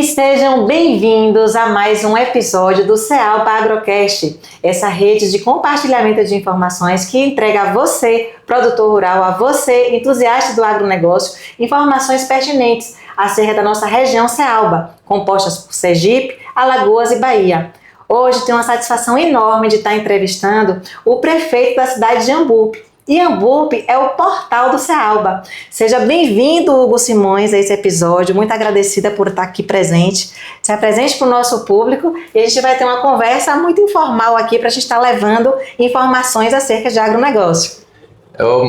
E sejam bem-vindos a mais um episódio do Cealpa Agrocast, essa rede de compartilhamento de informações que entrega a você, produtor rural, a você, entusiasta do agronegócio, informações pertinentes acerca da nossa região Cealba, compostas por Sergipe, Alagoas e Bahia. Hoje tenho uma satisfação enorme de estar entrevistando o prefeito da cidade de Iambupe. Iambupe é o portal do Cealba. Seja bem-vindo, Hugo Simões, a esse episódio. Muito agradecida por estar aqui presente. Se apresente para o nosso público e a gente vai ter uma conversa muito informal aqui para a gente estar levando informações acerca de agronegócio.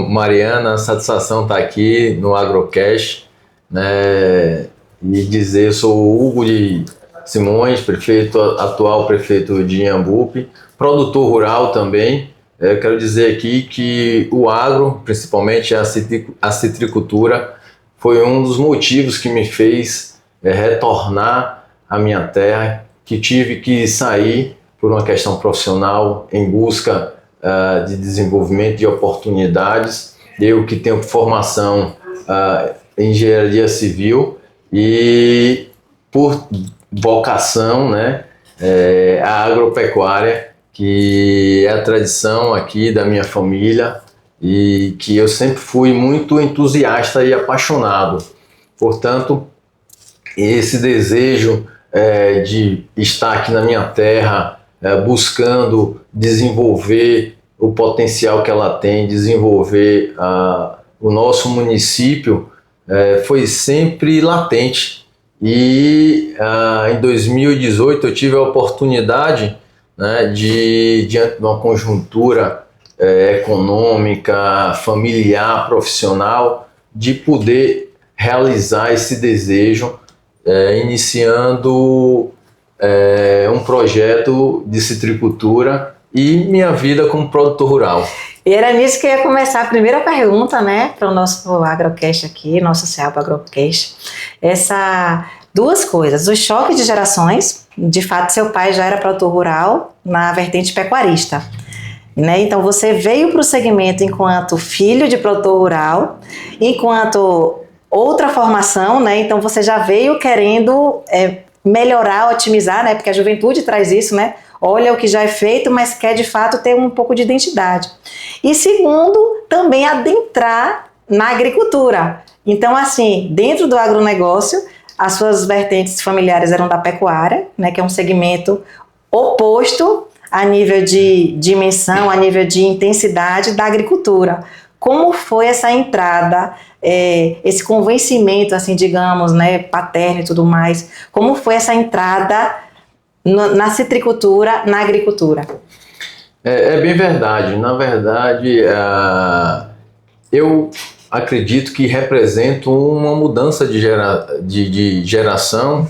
Mariana, satisfação estar aqui no Agrocast, né? E dizer, eu sou o Hugo de Simões, atual prefeito de Iambupe, produtor rural também. Eu quero dizer aqui que o agro, principalmente a citricultura, foi um dos motivos que me fez retornar à minha terra, que tive que sair por uma questão profissional em busca de desenvolvimento de oportunidades. Eu que tenho formação em engenharia civil e por vocação, né, a agropecuária, que é a tradição aqui da minha família e que eu sempre fui muito entusiasta e apaixonado. Portanto, esse desejo de estar aqui na minha terra, buscando desenvolver o potencial que ela tem, desenvolver o nosso município, foi sempre latente. E em 2018 eu tive a oportunidade, né, diante de uma conjuntura econômica, familiar, profissional, de poder realizar esse desejo, iniciando um projeto de citricultura e minha vida como produtor rural. E era nisso que eu ia começar a primeira pergunta, né, para o nosso Agrocast aqui, nosso Cealpa Agrocast. Duas coisas, o choque de gerações. De fato, seu pai já era produtor rural na vertente pecuarista, né? Então você veio para o segmento enquanto filho de produtor rural, enquanto outra formação, né? Então você já veio querendo melhorar, otimizar, né? Porque a juventude traz isso, né? Olha o que já é feito, mas quer de fato ter um pouco de identidade. E segundo, também adentrar na agricultura. Então, assim, dentro do agronegócio, as suas vertentes familiares eram da pecuária, né, que é um segmento oposto a nível de dimensão, a nível de intensidade da agricultura. Como foi essa entrada, esse convencimento, assim, digamos, né, paterno e tudo mais? Como foi essa entrada na citricultura, na agricultura? É bem verdade. Na verdade, eu acredito que representa uma mudança de geração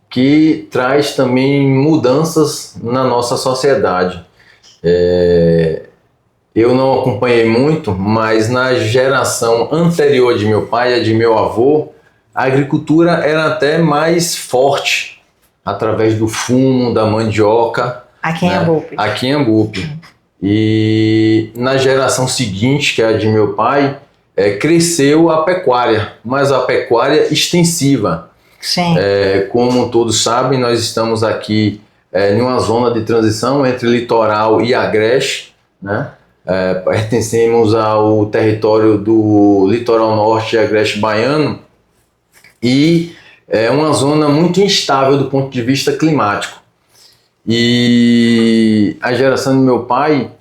que traz também mudanças na nossa sociedade. Eu não acompanhei muito, mas na geração anterior de meu pai e de meu avô, a agricultura era até mais forte, através do fumo, da mandioca. Aqui em Iambupe. Aqui em Iambupe. E na geração seguinte, que é a de meu pai, cresceu a pecuária, mas a pecuária extensiva. Sim. Como todos sabem, nós estamos aqui em uma zona de transição entre litoral e agreste, né? Pertencemos ao território do litoral norte e agreste baiano e é uma zona muito instável do ponto de vista climático. E a geração do meu pai,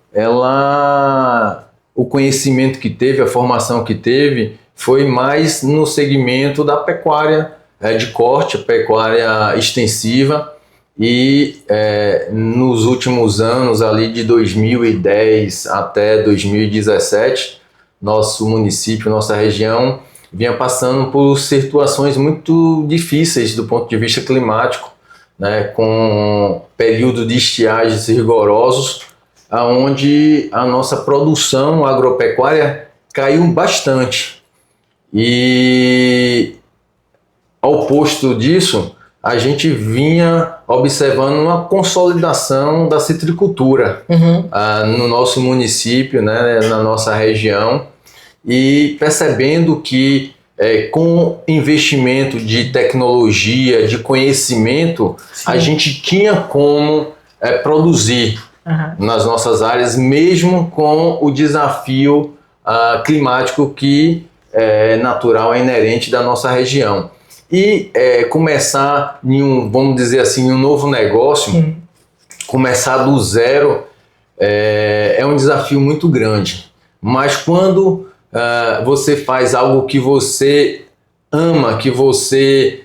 o conhecimento que teve, a formação que teve, foi mais no segmento da pecuária de corte, a pecuária extensiva. E nos últimos anos, ali de 2010 até 2017, nosso município, nossa região, vinha passando por situações muito difíceis do ponto de vista climático, né, com período de estiagens rigorosos, onde a nossa produção agropecuária caiu bastante. E ao oposto disso, a gente vinha observando uma consolidação da citricultura no nosso município, né, na nossa região, e percebendo que com investimento de tecnologia, de conhecimento, Sim. a gente tinha como produzir nas nossas áreas, mesmo com o desafio climático que é natural, é inerente da nossa região. E começar vamos dizer assim, um novo negócio, começar do zero, é um desafio muito grande. Mas quando você faz algo que você ama, que você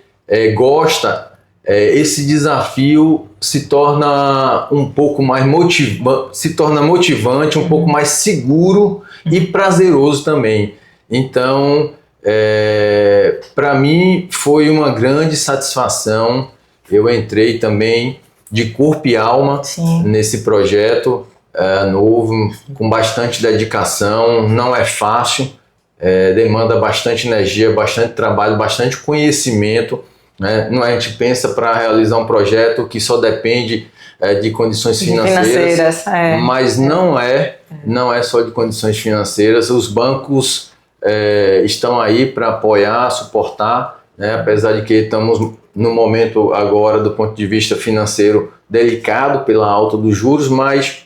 gosta, esse desafio se torna um pouco mais motivante, um pouco mais seguro e prazeroso também. Então, para mim foi uma grande satisfação. Eu entrei também de corpo e alma nesse projeto novo, com bastante dedicação. Não é fácil, demanda bastante energia, bastante trabalho, bastante conhecimento, né? A gente pensa para realizar um projeto que só depende de condições financeiras, mas não é só de condições financeiras. Os bancos estão aí para apoiar, suportar, né? Apesar de que estamos no momento agora, do ponto de vista financeiro, delicado pela alta dos juros, mas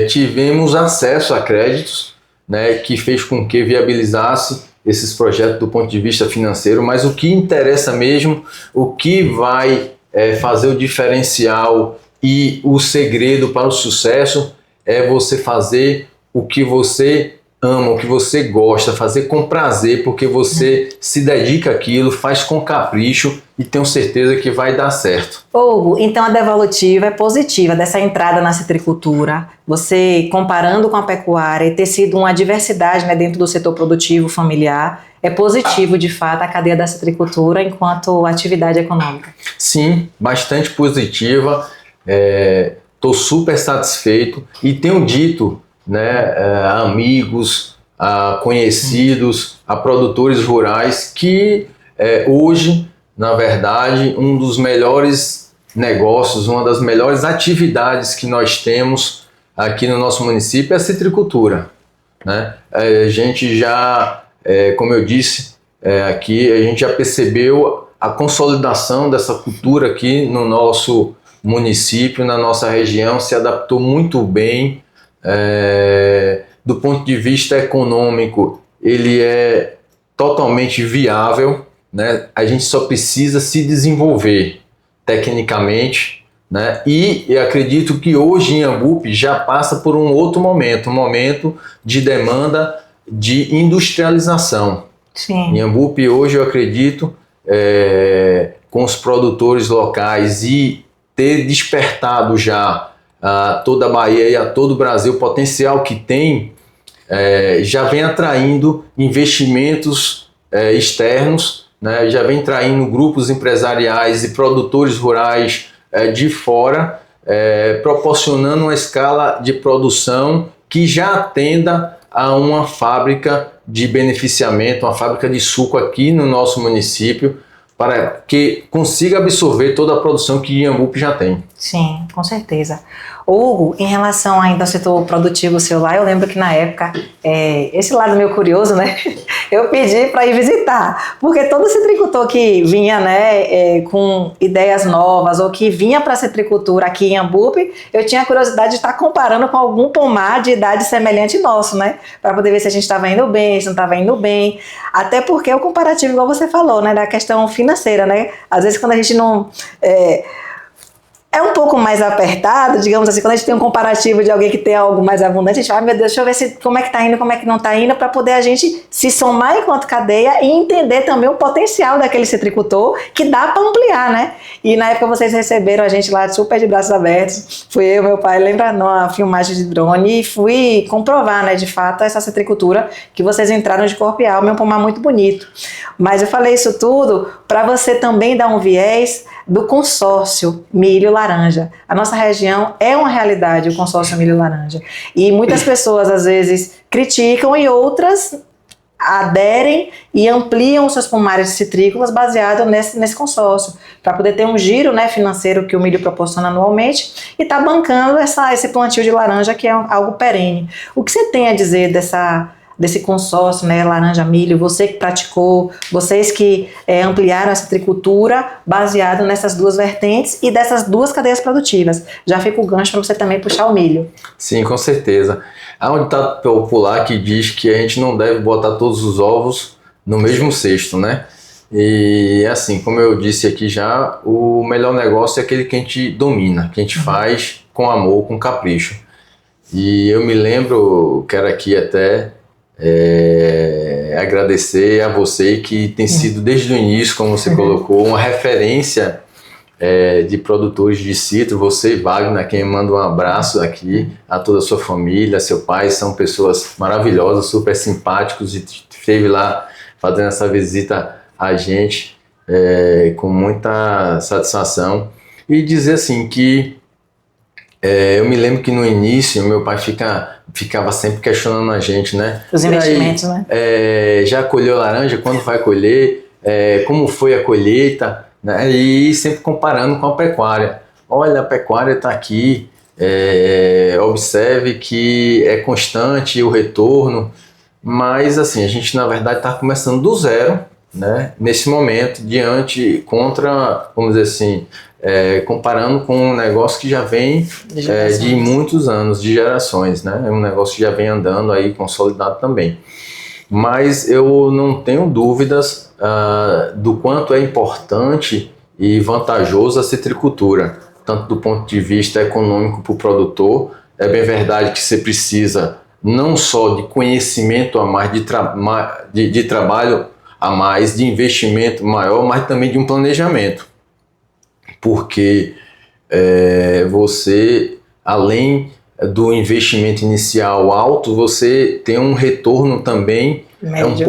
tivemos acesso a créditos, né, que fez com que viabilizasse esses projetos do ponto de vista financeiro. Mas o que interessa mesmo, o que vai fazer o diferencial e o segredo para o sucesso é você fazer o que você ama, o que você gosta, fazer com prazer, porque você se dedica àquilo, faz com capricho e tenho certeza que vai dar certo. Hugo, então a devolutiva é positiva dessa entrada na citricultura, você comparando com a pecuária e ter sido uma diversidade, né, dentro do setor produtivo familiar, é positivo de fato a cadeia da citricultura enquanto atividade econômica? Sim, bastante positiva, estou super satisfeito e tenho dito, né, a amigos, a conhecidos, a produtores rurais que hoje, na verdade, um dos melhores negócios, uma das melhores atividades que nós temos aqui no nosso município é a citricultura, né? A gente já, como eu disse aqui, a gente já percebeu a consolidação dessa cultura aqui no nosso município, na nossa região, se adaptou muito bem. Do ponto de vista econômico, ele é totalmente viável, né? A gente só precisa se desenvolver tecnicamente, né? E eu acredito que hoje Inhambupe já passa por um outro momento, um momento de demanda de industrialização. Sim. Inhambupe hoje, eu acredito, com os produtores locais e ter despertado já a toda a Bahia e a todo o Brasil, o potencial que tem, já vem atraindo investimentos externos, né? Já vem atraindo grupos empresariais e produtores rurais de fora, proporcionando uma escala de produção que já atenda a uma fábrica de beneficiamento, uma fábrica de suco aqui no nosso município, para que consiga absorver toda a produção que Inhambupe já tem. Sim, com certeza. Hugo, em relação ainda ao setor produtivo seu lá, eu lembro que na época, esse lado meio curioso, né, eu pedi para ir visitar, porque todo citricultor que vinha, né, com ideias novas ou que vinha para a citricultura aqui em Inhambupe, eu tinha a curiosidade de estar comparando com algum pomar de idade semelhante nosso, né, para poder ver se a gente estava indo bem, se não estava indo bem, até porque o comparativo, igual você falou, né, da questão financeira, né, às vezes quando a gente não... é um pouco mais apertado, digamos assim, quando a gente tem um comparativo de alguém que tem algo mais abundante, a gente fala, meu Deus, deixa eu ver como é que tá indo, como é que não tá indo, para poder a gente se somar enquanto cadeia e entender também o potencial daquele citricultor, que dá para ampliar, né? E na época vocês receberam a gente lá super de braços abertos, fui eu, meu pai, lembra, numa filmagem de drone, e fui comprovar, né, de fato, essa citricultura que vocês entraram de corpo e alma, é um pomar muito bonito. Mas eu falei isso tudo para você também dar um viés do consórcio milho-laranja. A nossa região é uma realidade, o consórcio milho-laranja. E muitas pessoas, às vezes, criticam e outras aderem e ampliam os seus pomares citrícolas baseado nesse consórcio, para poder ter um giro, né, financeiro que o milho proporciona anualmente e tá bancando esse plantio de laranja, que é algo perene. O que você tem a dizer desse consórcio, né, laranja, milho, você que praticou, vocês que ampliaram essa citricultura baseado nessas duas vertentes e dessas duas cadeias produtivas. Já fica o gancho para você também puxar o milho. Sim, com certeza. Há um ditado popular que diz que a gente não deve botar todos os ovos no mesmo cesto, né? E assim, como eu disse aqui já, o melhor negócio é aquele que a gente domina, que a gente faz com amor, com capricho. E eu me lembro, quero aqui até agradecer a você que tem sido desde o início, como você colocou, uma referência de produtores de citro. Você, Wagner, quem manda um abraço aqui a toda a sua família, seu pai, são pessoas maravilhosas, super simpáticos, e esteve lá fazendo essa visita a gente com muita satisfação. E dizer assim que eu me lembro que no início meu pai ficava sempre questionando a gente, né? Os investimentos, né? Já colheu laranja? Quando vai colher? Como foi a colheita? Né? E sempre comparando com a pecuária. Olha, a pecuária está aqui, observe que é constante o retorno, mas assim, a gente na verdade está começando do zero, né? Nesse momento, vamos dizer assim, comparando com um negócio que já vem de muitos anos, de gerações, né? É um negócio que já vem andando aí, consolidado também. Mas eu não tenho dúvidas do quanto é importante e vantajoso a citricultura, tanto do ponto de vista econômico para o produtor. É bem verdade que você precisa não só de conhecimento a mais, de trabalho a mais, de investimento maior, mas também de um planejamento. Porque você, além do investimento inicial alto, você tem um retorno também médio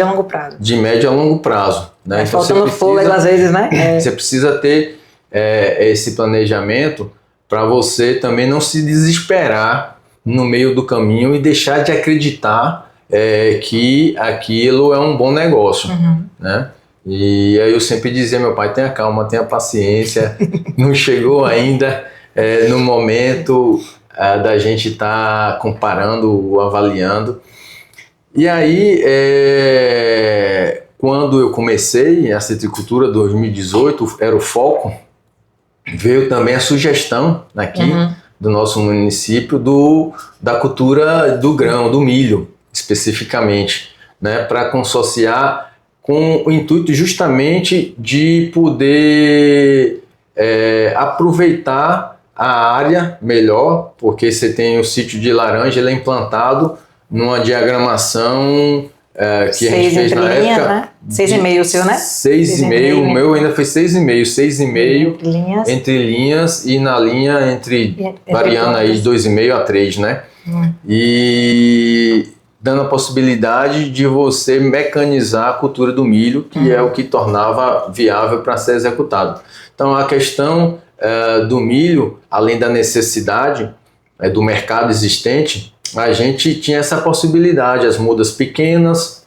a longo prazo. De médio a longo prazo. Né? Então, faltando fôlego às vezes, né? Você precisa ter esse planejamento para você também não se desesperar no meio do caminho e deixar de acreditar que aquilo é um bom negócio. Né? E aí eu sempre dizia, meu pai, tenha calma, tenha paciência, não chegou ainda no momento da gente estar comparando, avaliando. E aí, quando eu comecei a citricultura, 2018, era o foco, veio também a sugestão aqui do nosso município da cultura do grão, do milho, especificamente, né, para consorciar com o intuito justamente de poder aproveitar a área melhor, porque você tem o sítio de laranja, ele é implantado numa diagramação que a gente fez na época. Né? 6,5 o seu, né? 6,5, o meu ainda foi 6,5, 6,5 entre linhas e na linha variando aí de 2,5 a 3, né? E dando a possibilidade de você mecanizar a cultura do milho, que é o que tornava viável para ser executado. Então a questão do milho, além da necessidade do mercado existente, a gente tinha essa possibilidade, as mudas pequenas,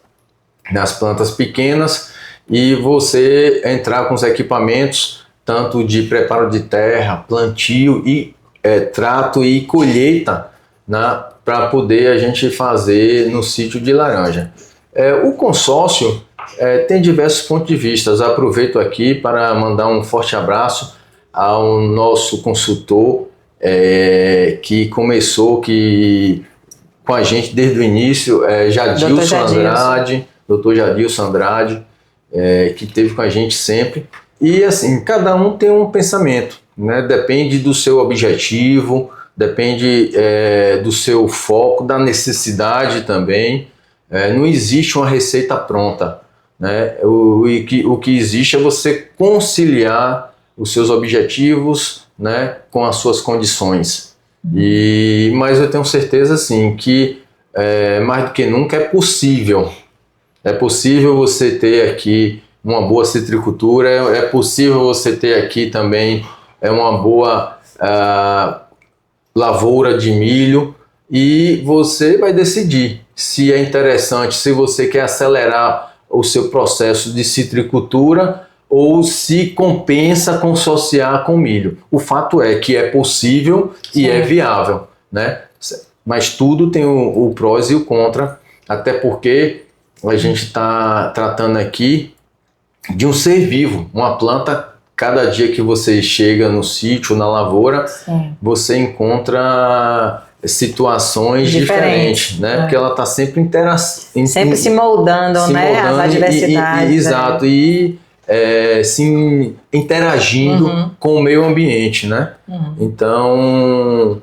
nas plantas pequenas, e você entrar com os equipamentos, tanto de preparo de terra, plantio e trato e colheita, né, para poder a gente fazer no sítio de laranja. O consórcio tem diversos pontos de vista. Eu aproveito aqui para mandar um forte abraço ao nosso consultor que começou com a gente desde o início, Jadilson Andrade, Dr. Jadilson Andrade, que esteve com a gente sempre. E assim, cada um tem um pensamento, né? Depende do seu objetivo, depende do seu foco, da necessidade também. Não existe uma receita pronta, né? O que existe é você conciliar os seus objetivos, né, com as suas condições. Mas eu tenho certeza assim, que mais do que nunca é possível você ter aqui uma boa citricultura, é possível você ter aqui também uma boa lavoura de milho, e você vai decidir se é interessante, se você quer acelerar o seu processo de citricultura ou se compensa consorciar com milho. O fato é que é possível e é viável, né? Mas tudo tem o prós e o contra, até porque a gente está tratando aqui de um ser vivo, uma planta. Cada dia que você chega no sítio, na lavoura, Sim. você encontra situações diferentes, né? Porque ela está sempre sempre se moldando, né? As adversidades. Exato, e se interagindo com o meio ambiente, né? Então,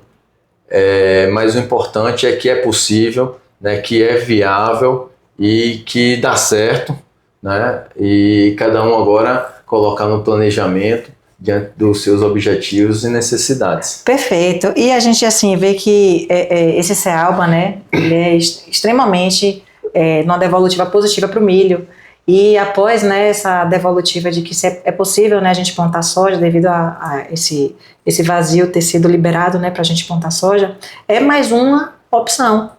mas o importante é que é possível, né? Que é viável e que dá certo, né? E cada um agora colocar no planejamento diante dos seus objetivos e necessidades. Perfeito. E a gente assim vê que esse CEALBA, né, ele é extremamente numa devolutiva positiva para o milho. E após, né, essa devolutiva de que é possível, né, a gente plantar soja devido a esse vazio ter sido liberado, né, para a gente plantar soja, é mais uma opção.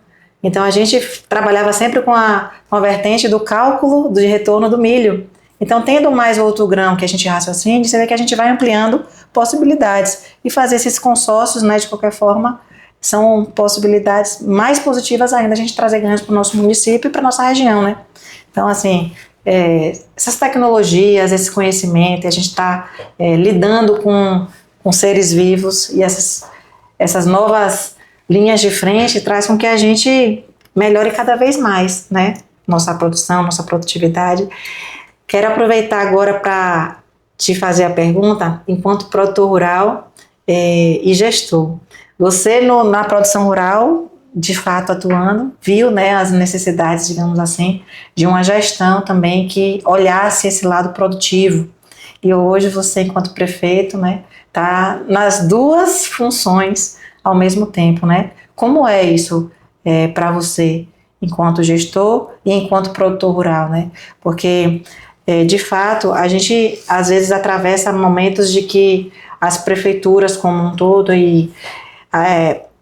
Então a gente trabalhava sempre com a vertente do cálculo de retorno do milho. Então, tendo mais outro grão que a gente raciocina, você vê que a gente vai ampliando possibilidades. E fazer esses consórcios, né, de qualquer forma, são possibilidades mais positivas ainda, a gente trazer ganhos para o nosso município e para a nossa região, né? Então, assim, essas tecnologias, esse conhecimento, a gente está lidando com seres vivos e essas novas linhas de frente traz com que a gente melhore cada vez mais, né? Nossa produção, nossa produtividade. Quero aproveitar agora para te fazer a pergunta, enquanto produtor rural e gestor. Você, na produção rural, de fato atuando, viu, né, as necessidades, digamos assim, de uma gestão também que olhasse esse lado produtivo. E hoje você, enquanto prefeito, né, está nas duas funções ao mesmo tempo, né? Como é isso para você, enquanto gestor e enquanto produtor rural, né? Porque de fato, a gente às vezes atravessa momentos de que as prefeituras como um todo e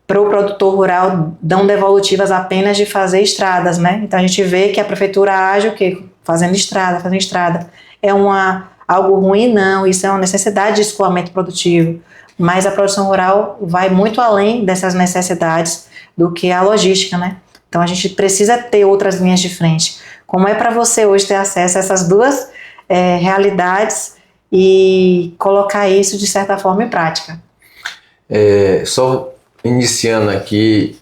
para o produtor rural dão devolutivas apenas de fazer estradas, né? Então a gente vê que a prefeitura age o quê? Fazendo estrada. É algo ruim? Não, isso é uma necessidade de escoamento produtivo. Mas a produção rural vai muito além dessas necessidades do que a logística, né? Então a gente precisa ter outras linhas de frente. Como é para você hoje ter acesso a essas duas realidades e colocar isso de certa forma em prática? Só iniciando aqui,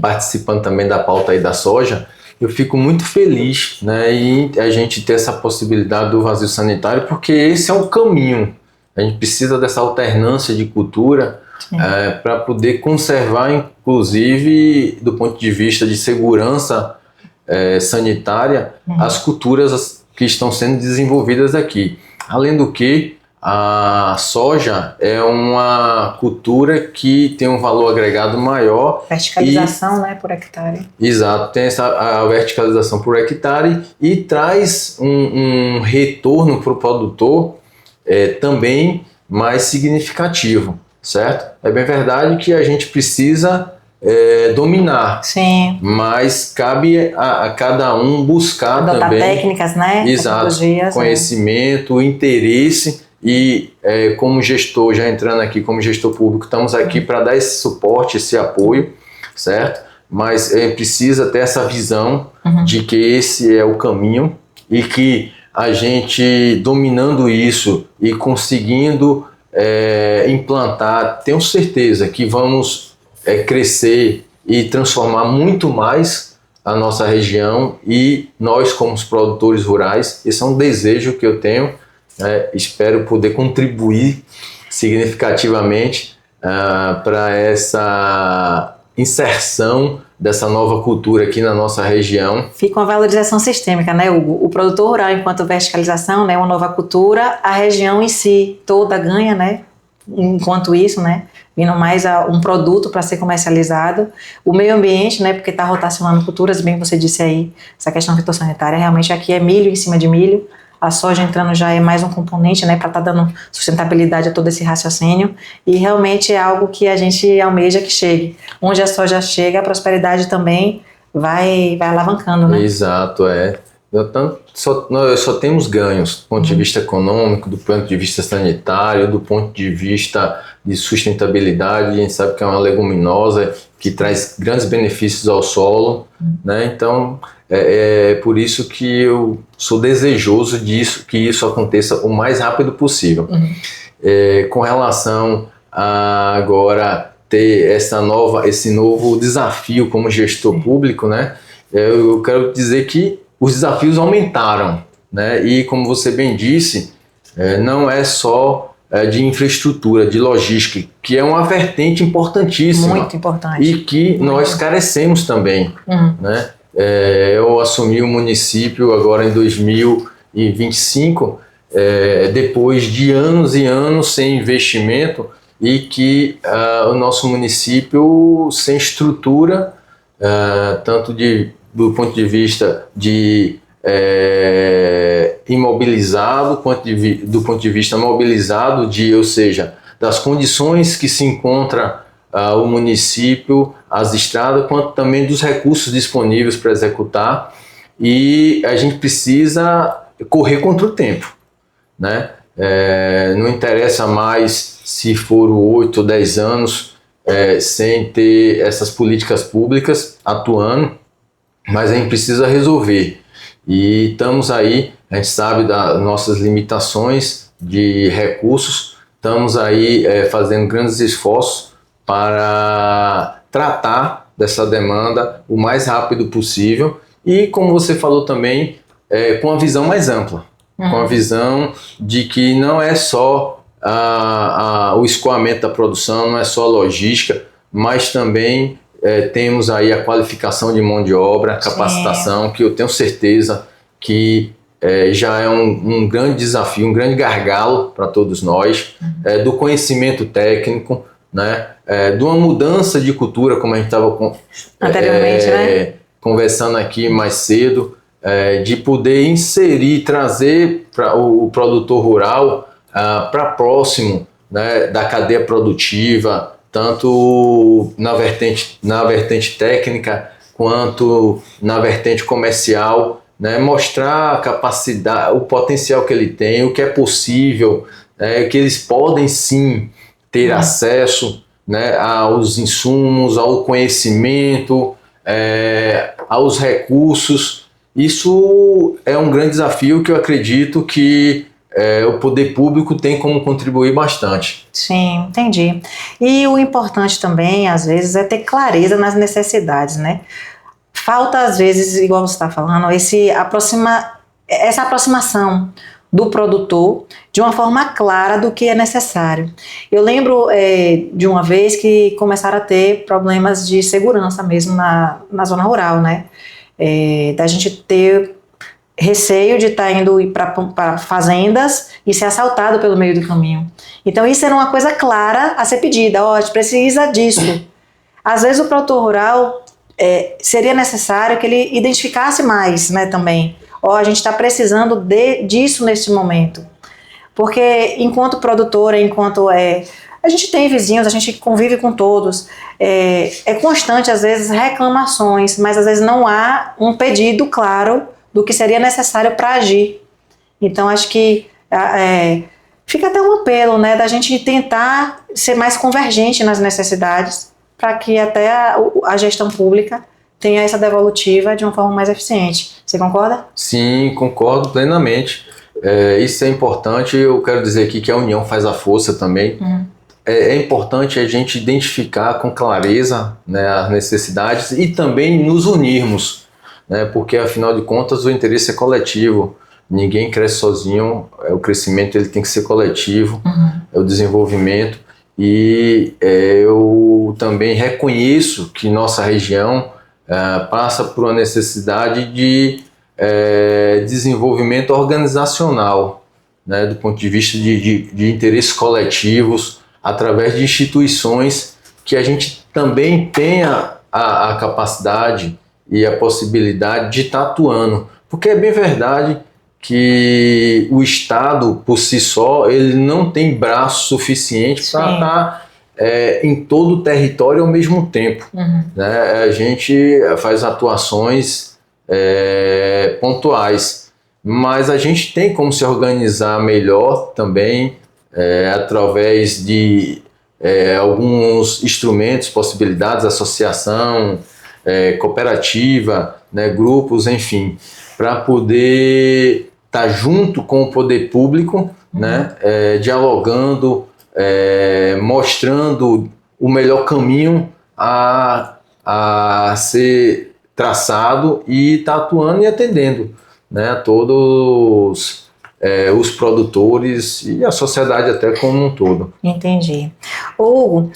participando também da pauta aí da soja, eu fico muito feliz, né, em a gente ter essa possibilidade do vazio sanitário, porque esse é um caminho. A gente precisa dessa alternância de cultura para poder conservar, inclusive, do ponto de vista de segurança sanitária, as culturas que estão sendo desenvolvidas aqui. Além do que, a soja é uma cultura que tem um valor agregado maior. Verticalização, né, por hectare. Exato, tem a verticalização por hectare e traz um retorno para o produtor também mais significativo, certo? É bem verdade que a gente precisa dominar. Sim. Mas cabe a cada um buscar adotar também técnicas, né? Exato, conhecimento, interesse e como gestor, já entrando aqui como gestor público, estamos aqui para dar esse suporte, esse apoio, certo? Mas precisa ter essa visão de que esse é o caminho e que a gente dominando isso e conseguindo implantar, tenho certeza que vamos crescer e transformar muito mais a nossa região e nós como os produtores rurais. Esse é um desejo que eu tenho, espero poder contribuir significativamente para essa inserção dessa nova cultura aqui na nossa região. Fica uma valorização sistêmica, né, Hugo? O produtor rural enquanto verticalização, né, uma nova cultura, a região em si toda ganha, né, enquanto isso, né, vindo mais a um produto para ser comercializado. O meio ambiente, né, porque está rotacionando culturas, bem você disse aí, essa questão fitossanitária, realmente aqui é milho em cima de milho, a soja entrando já é mais um componente, né, para estar dando sustentabilidade a todo esse raciocínio, e realmente é algo que a gente almeja que chegue. Onde a soja chega, a prosperidade também vai alavancando, né? Exato, Nós só temos ganhos do ponto de vista econômico, do ponto de vista sanitário, do ponto de vista de sustentabilidade. A gente sabe que é uma leguminosa que traz grandes benefícios ao solo, né? Então, é por isso que eu sou desejoso que isso aconteça o mais rápido possível. Com relação a agora ter esse novo desafio como gestor público, né? Eu quero dizer que os desafios aumentaram, né? E como você bem disse, não é só de infraestrutura, de logística, que é uma vertente importantíssima. Muito importante. E que nós carecemos também, né? Eu assumi o município agora em 2025, depois de anos e anos sem investimento, e que o nosso município sem estrutura, tanto do ponto de vista de imobilizado, do ponto de vista mobilizado, ou seja, das condições que se encontra o município, as estradas, quanto também dos recursos disponíveis para executar, e a gente precisa correr contra o tempo, né? Não interessa mais se foram 8 ou 10 anos sem ter essas políticas públicas atuando, mas a gente precisa resolver. E estamos aí, a gente sabe das nossas limitações de recursos, estamos aí fazendo grandes esforços para tratar dessa demanda o mais rápido possível e, como você falou também, com a visão mais ampla, com a visão de que não é só o escoamento da produção, não é só a logística, mas também temos aí a qualificação de mão de obra, a capacitação, que eu tenho certeza que já é um grande desafio, um grande gargalo para todos nós, do conhecimento técnico, né? De uma mudança de cultura, como a gente estava anteriormente, né? Conversando aqui mais cedo, de poder inserir, trazer o produtor rural para próximo, né, da cadeia produtiva, tanto na vertente técnica quanto na vertente comercial, né, mostrar a capacidade, o potencial que ele tem, o que é possível, que eles podem sim ter acesso, né, aos insumos, ao conhecimento, aos recursos. Isso é um grande desafio que eu acredito que o poder público tem como contribuir bastante. Sim, entendi. E o importante também, às vezes, é ter clareza nas necessidades, né? Falta, às vezes, igual você está falando, essa aproximação do produtor de uma forma clara do que é necessário. Eu lembro de uma vez que começaram a ter problemas de segurança mesmo na zona rural, né? Da gente ter receio de estar indo para fazendas e ser assaltado pelo meio do caminho. Então isso era uma coisa clara a ser pedida, a gente precisa disso. Às vezes o produtor rural seria necessário que ele identificasse mais, né, também. A gente está precisando disso neste momento. Porque enquanto produtora, a gente tem vizinhos, a gente convive com todos, é constante às vezes reclamações, mas às vezes não há um pedido claro do que seria necessário para agir. Então acho que fica até um apelo, né, da gente tentar ser mais convergente nas necessidades para que até a gestão pública tenha essa devolutiva de uma forma mais eficiente. Você concorda? Sim, concordo plenamente. Isso é importante. Eu quero dizer aqui que a união faz a força também. É importante a gente identificar com clareza, né, as necessidades e também nos unirmos, né, porque afinal de contas o interesse é coletivo. Ninguém cresce sozinho. O crescimento ele tem que ser coletivo, é o desenvolvimento. E eu também reconheço que nossa região passa por uma necessidade de desenvolvimento organizacional, né, do ponto de vista de interesses coletivos, através de instituições que a gente também tenha a capacidade e a possibilidade de estar atuando. Porque é bem verdade que o Estado, por si só, ele não tem braço suficiente para estar em todo o território ao mesmo tempo. Né? A gente faz atuações pontuais. Mas a gente tem como se organizar melhor também, através de alguns instrumentos, possibilidades, associação, cooperativa, né, grupos, enfim, para poder estar junto com o poder público, né, dialogando, mostrando o melhor caminho a ser traçado e está atuando e atendendo, né, a todos os produtores e a sociedade até como um todo. Entendi. Hugo,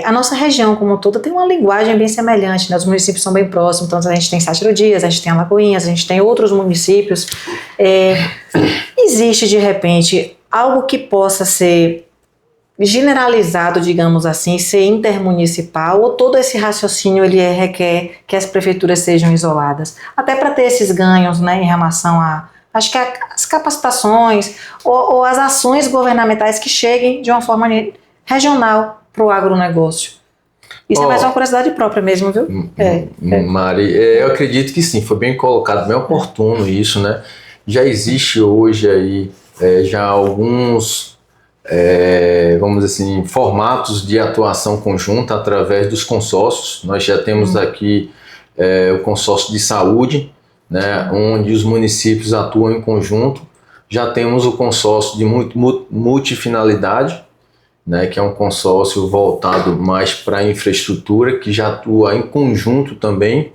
a nossa região como um todo tem uma linguagem bem semelhante, né? Os municípios são bem próximos, então a gente tem Sátiro Dias, a gente tem Alagoinhas, a gente tem outros municípios. Existe, de repente, algo que possa ser generalizado, digamos assim, ser intermunicipal, ou todo esse raciocínio ele requer que as prefeituras sejam isoladas? Até para ter esses ganhos, né, em relação a acho que as capacitações ou as ações governamentais que cheguem de uma forma regional para o agronegócio. Isso é mais uma curiosidade própria mesmo, viu? Mari, eu acredito que sim, foi bem colocado, bem oportuno isso, né? Já existe hoje aí já alguns, vamos dizer assim, formatos de atuação conjunta através dos consórcios. Nós já temos aqui o consórcio de saúde, né, onde os municípios atuam em conjunto. Já temos o consórcio de multifinalidade, né, que é um consórcio voltado mais para a infraestrutura, que já atua em conjunto também.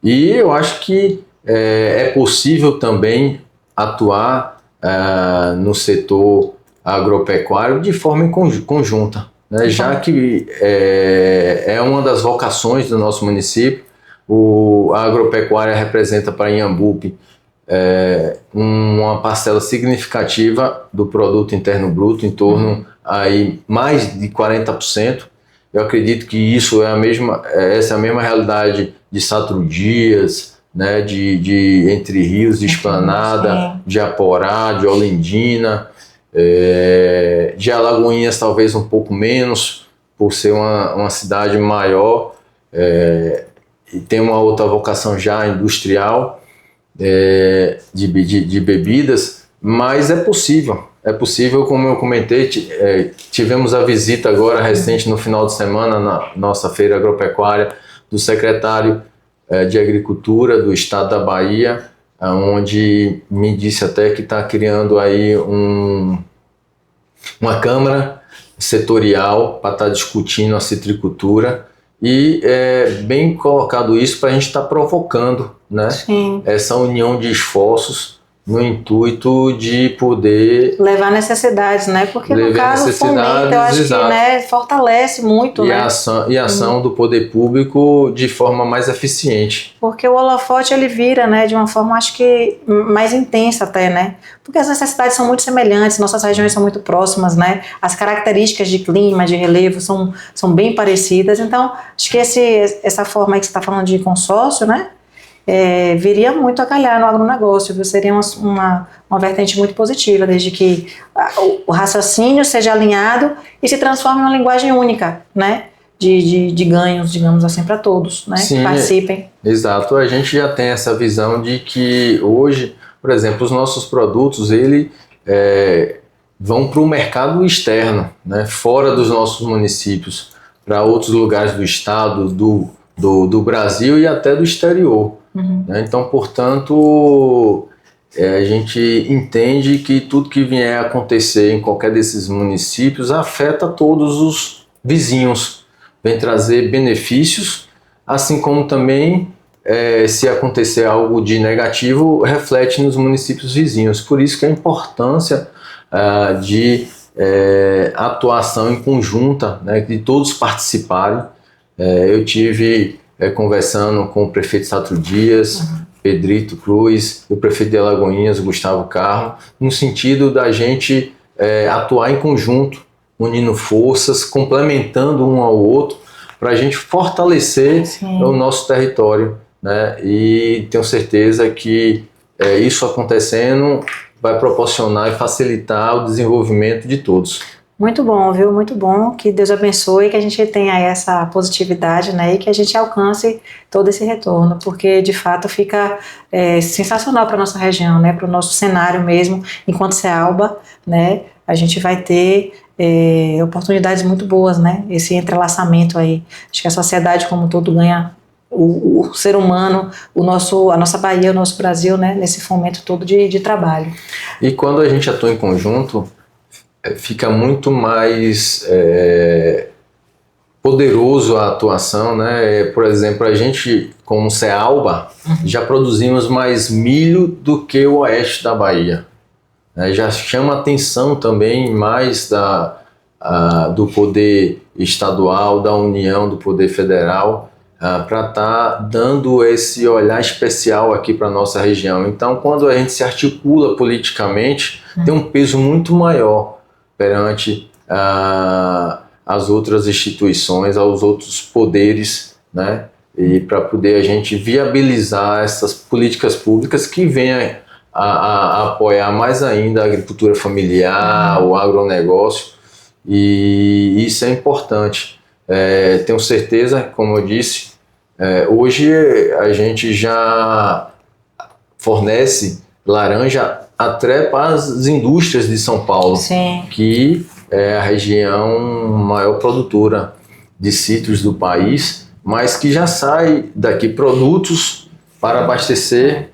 E eu acho que é possível também atuar no setor agropecuário de forma conjunta, né, já que é uma das vocações do nosso município. A agropecuária representa para Inhambupe uma parcela significativa do produto interno bruto, em torno aí mais de 40%. Eu acredito que isso essa é a mesma realidade de Sátiro Dias, né, de Entre Rios, de Esplanada, de Aporá, de Olindina, de Alagoinhas talvez um pouco menos, por ser uma cidade maior, e tem uma outra vocação já industrial, de bebidas, mas é possível, como eu comentei. Tivemos a visita agora recente no final de semana na nossa feira agropecuária do secretário de Agricultura do estado da Bahia, onde me disse até que está criando aí uma câmara setorial para estar discutindo a citricultura. E bem colocado isso para a gente estar provocando, né, essa união de esforços no intuito de poder levar necessidades, né? Porque no caso fomenta, eu acho que, né, fortalece muito, né? A ação do poder público de forma mais eficiente. Porque o holofote ele vira, né, de uma forma, acho que mais intensa até, né? Porque as necessidades são muito semelhantes, nossas regiões são muito próximas, né? As características de clima, de relevo são bem parecidas. Então, acho que essa forma aí que você está falando de consórcio, né? Viria muito a calhar no agronegócio, viu? Seria uma vertente muito positiva, desde que o raciocínio seja alinhado e se transforme em uma linguagem única, né? De ganhos, digamos assim, para todos, né? Sim, que participem. Exato, a gente já tem essa visão de que hoje, por exemplo, os nossos produtos, vão para o mercado externo, né? Fora dos nossos municípios, para outros lugares do estado, do Brasil e até do exterior. Então, portanto, a gente entende que tudo que vier a acontecer em qualquer desses municípios afeta todos os vizinhos, vem trazer benefícios, assim como também, se acontecer algo de negativo, reflete nos municípios vizinhos. Por isso que a importância de atuação em conjunta, né, de todos participarem. Eu tive conversando com o prefeito Sátiro Dias, Pedrito Cruz, o prefeito de Alagoinhas, Gustavo Carmo, no sentido da gente atuar em conjunto, unindo forças, complementando um ao outro, para a gente fortalecer o nosso território, né? E tenho certeza que isso acontecendo vai proporcionar e facilitar o desenvolvimento de todos. Muito bom, viu? Muito bom. Que Deus abençoe, que a gente tenha essa positividade, né? E que a gente alcance todo esse retorno, porque de fato fica sensacional para nossa região, né? Para o nosso cenário mesmo, enquanto CEALBA, né? A gente vai ter oportunidades muito boas, né? Esse entrelaçamento aí. Acho que a sociedade como um todo ganha. O ser humano, a nossa Bahia, o nosso Brasil, né? Nesse fomento todo de trabalho. E quando a gente atua em conjunto, fica muito mais poderoso a atuação, né? Por exemplo, a gente, como CEALBA, já produzimos mais milho do que o oeste da Bahia. Já chama atenção também mais do poder estadual, da União, do poder federal, para estar dando esse olhar especial aqui para a nossa região. Então, quando a gente se articula politicamente, tem um peso muito maior perante as outras instituições, aos outros poderes, né? E para poder a gente viabilizar essas políticas públicas que venham a apoiar mais ainda a agricultura familiar, o agronegócio, e isso é importante. Tenho certeza, como eu disse, hoje a gente já fornece laranja até para as indústrias de São Paulo, Sim. que é a região maior produtora de cítrus do país, mas que já sai daqui produtos para abastecer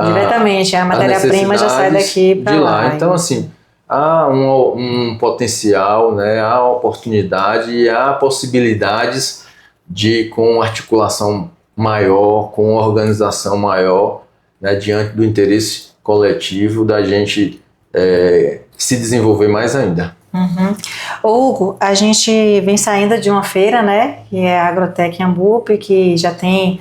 diretamente, a matéria-prima já sai daqui para lá. Então, assim, há um potencial, né, há oportunidade e há possibilidades de, com articulação maior, com organização maior, né, diante do interesse coletivo, da gente se desenvolver mais ainda. Uhum. Hugo, a gente vem saindo de uma feira, né, que é a Agrotec Iambupe, que já tem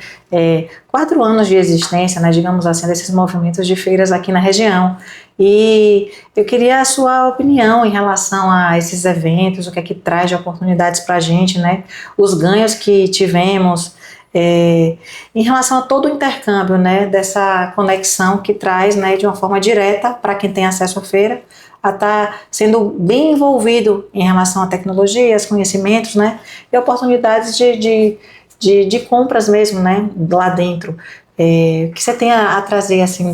4 anos de existência, né, digamos assim, desses movimentos de feiras aqui na região. E eu queria a sua opinião em relação a esses eventos, o que é que traz de oportunidades para a gente, né, os ganhos que tivemos, em relação a todo o intercâmbio, né, dessa conexão que traz, né, de uma forma direta para quem tem acesso à feira, a estar sendo bem envolvido em relação a tecnologias, conhecimentos, né, e oportunidades de compras mesmo, né, lá dentro. O que você tem a trazer, assim,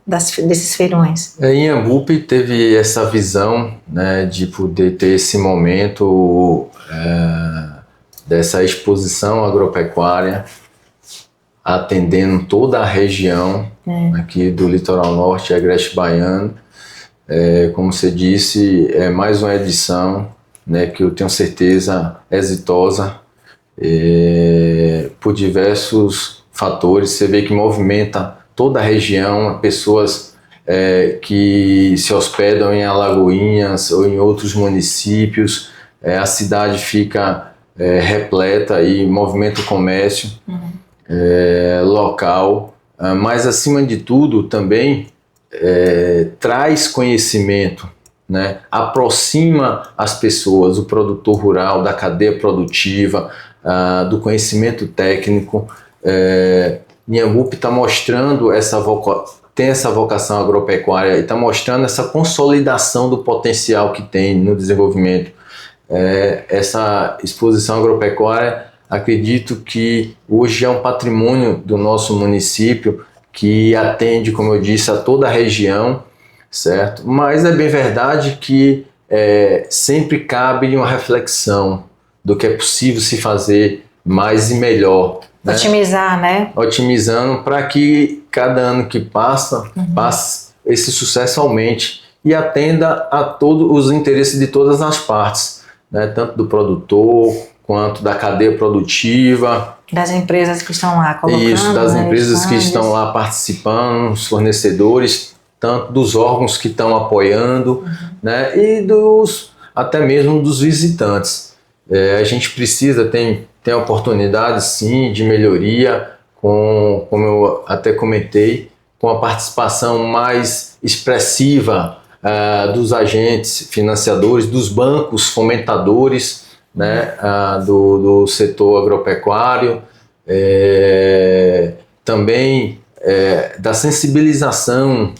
desses feirões? Em Iambupe teve essa visão, né, de poder ter esse momento dessa exposição agropecuária, atendendo toda a região aqui do litoral norte e agreste baiano. Como você disse, é mais uma edição, né, que eu tenho certeza exitosa, por diversos fatores. Você vê que movimenta toda a região, pessoas que se hospedam em Alagoinhas ou em outros municípios, a cidade fica repleta e movimenta o comércio local, mas acima de tudo também traz conhecimento, né? Aproxima as pessoas, o produtor rural, da cadeia produtiva, do conhecimento técnico. Iambupe está mostrando tem essa vocação agropecuária e está mostrando essa consolidação do potencial que tem no desenvolvimento. Essa exposição agropecuária, acredito que hoje é um patrimônio do nosso município, que atende, como eu disse, a toda a região, certo? Mas é bem verdade que sempre cabe uma reflexão do que é possível se fazer mais e melhor. Otimizar, né? Otimizando para que cada ano que passa, esse sucesso aumente e atenda a todos os interesses de todas as partes, né? Tanto do produtor quanto da cadeia produtiva. Das empresas que estão lá colocando. Isso, das empresas que estão lá participando, os fornecedores, tanto dos órgãos que estão apoiando, né, e até mesmo dos visitantes. A gente precisa, tem oportunidades sim de melhoria, como eu até comentei, com a participação mais expressiva dos agentes financiadores, dos bancos fomentadores, né, do setor agropecuário, também da sensibilização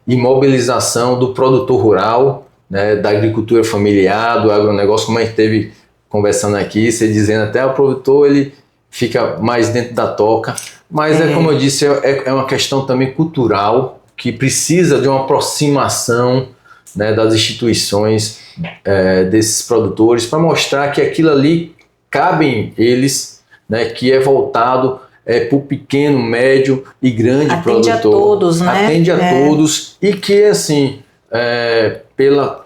e mobilização do produtor rural, né, da agricultura familiar, do agronegócio, como a gente teve conversando aqui, você dizendo até o produtor ele fica mais dentro da toca, mas como eu disse, é uma questão também cultural que precisa de uma aproximação, né, das instituições, desses produtores, para mostrar que aquilo ali cabem eles, né, que é voltado para o pequeno, médio e grande produtor. Atende a todos, né? Atende a todos e que, assim, pela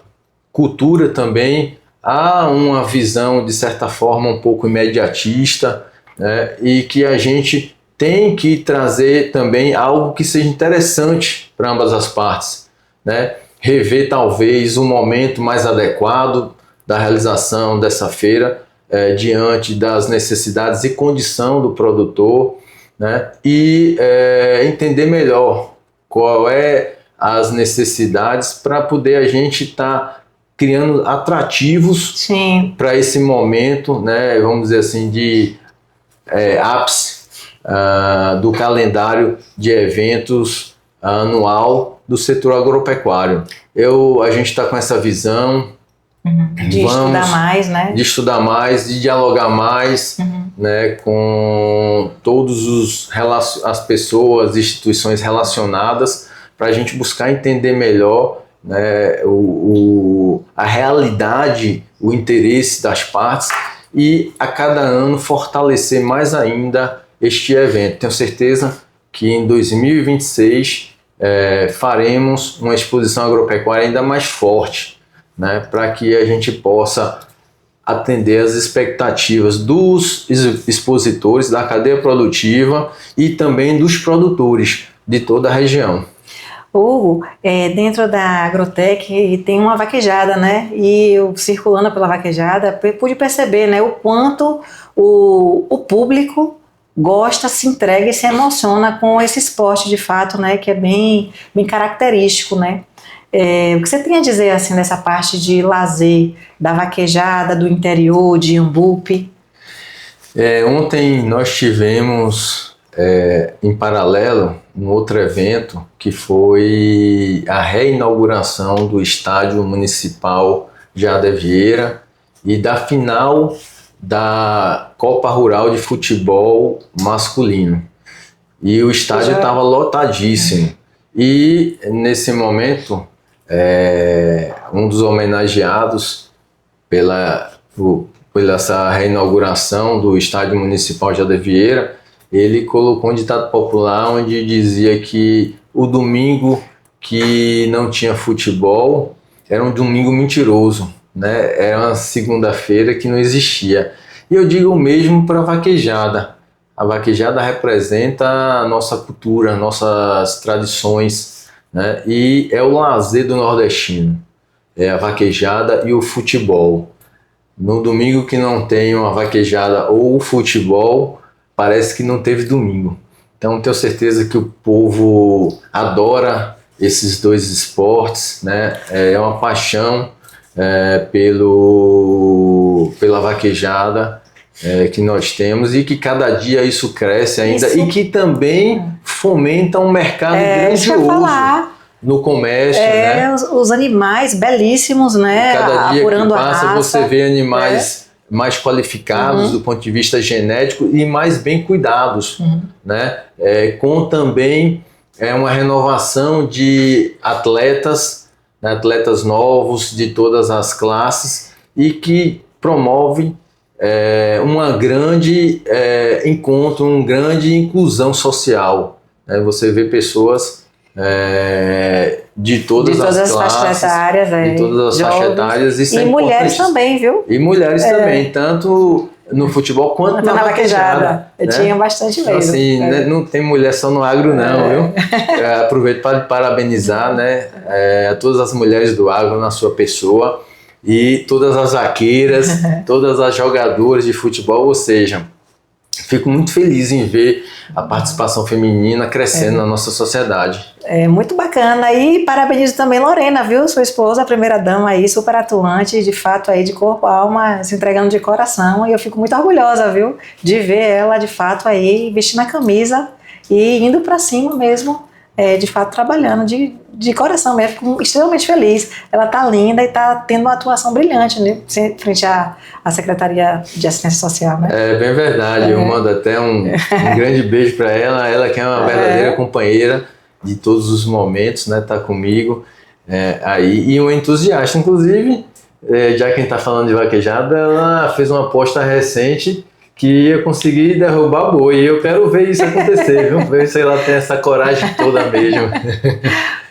cultura também, há uma visão, de certa forma, um pouco imediatista, né, e que a gente tem que trazer também algo que seja interessante para ambas as partes, né? Rever talvez um momento mais adequado da realização dessa feira, diante das necessidades e condição do produtor, né? E entender melhor qual é as necessidades para poder a gente estar criando atrativos para esse momento, né? Vamos dizer assim, de ápice do calendário de eventos anual do setor agropecuário. A gente está com essa visão de estudar mais, né? De estudar mais, de dialogar mais, né, com todas as pessoas, instituições relacionadas, para a gente buscar entender melhor, né, a realidade, o interesse das partes e a cada ano fortalecer mais ainda este evento. Tenho certeza que em 2026 faremos uma exposição agropecuária ainda mais forte, né, para que a gente possa atender as expectativas dos expositores, da cadeia produtiva e também dos produtores de toda a região. Hugo, dentro da Agrotec tem uma vaquejada, né? E eu circulando pela vaquejada pude perceber, né, o quanto o público gosta, se entrega e se emociona com esse esporte de fato, né, que é bem característico, né? O que você tem a dizer assim dessa parte de lazer, da vaquejada, do interior, de Iambupe? Ontem nós tivemos em paralelo um outro evento que foi a reinauguração do Estádio Municipal Jada Vieira e da final da Copa Rural de Futebol Masculino. E o estádio estava lotadíssimo. E nesse momento, um dos homenageados pela essa reinauguração do Estádio Municipal Jada Vieira, ele colocou um ditado popular onde dizia que o domingo que não tinha futebol era um domingo mentiroso, né? Era uma segunda-feira que não existia. E eu digo o mesmo para a vaquejada. A vaquejada representa a nossa cultura, nossas tradições, né? E é o lazer do nordestino, é a vaquejada e o futebol. No domingo que não tem uma vaquejada ou o futebol, parece que não teve domingo. Então tenho certeza que o povo adora esses dois esportes, né? É uma paixão pela vaquejada que nós temos e que cada dia isso cresce ainda e que também fomenta um mercado grandioso no comércio, né? Os animais belíssimos, né? Cada dia apurando que passa a raça, você vê animais mais qualificados do ponto de vista genético e mais bem cuidados, né? Com também uma renovação de atletas, né? Atletas novos de todas as classes e que promove uma grande encontro, uma grande inclusão social, né? Você vê pessoas de todas as classes, faixas etárias, de todas as faixas etárias, e mulheres também, viu? E mulheres também, tanto no futebol quanto na vaquejada. Eu tinha bastante mesmo. Assim, né, não tem mulher só no agro não, viu? Aproveito para parabenizar, né, a todas as mulheres do agro na sua pessoa e todas as vaqueiras, todas as jogadoras de futebol, ou seja, fico muito feliz em ver a participação feminina crescendo na nossa sociedade. É muito bacana. E parabenizo também Lorena, viu? Sua esposa, a primeira dama aí, super atuante, de fato aí, de corpo, alma, se entregando de coração. E eu fico muito orgulhosa, viu? De ver ela, de fato, aí, vestindo a camisa e indo para cima mesmo de fato trabalhando de coração mesmo, fico extremamente feliz. Ela está linda e está tendo uma atuação brilhante, né, frente à Secretaria de Assistência Social, né? É bem verdade, eu mando até um grande beijo para ela que é uma verdadeira companheira de todos os momentos, né, tá comigo aí, e um entusiasta, inclusive, já quem está falando de vaquejada, ela fez uma aposta recente que ia conseguir derrubar boi, e eu quero ver isso acontecer, viu? Ver se ela tem essa coragem toda mesmo.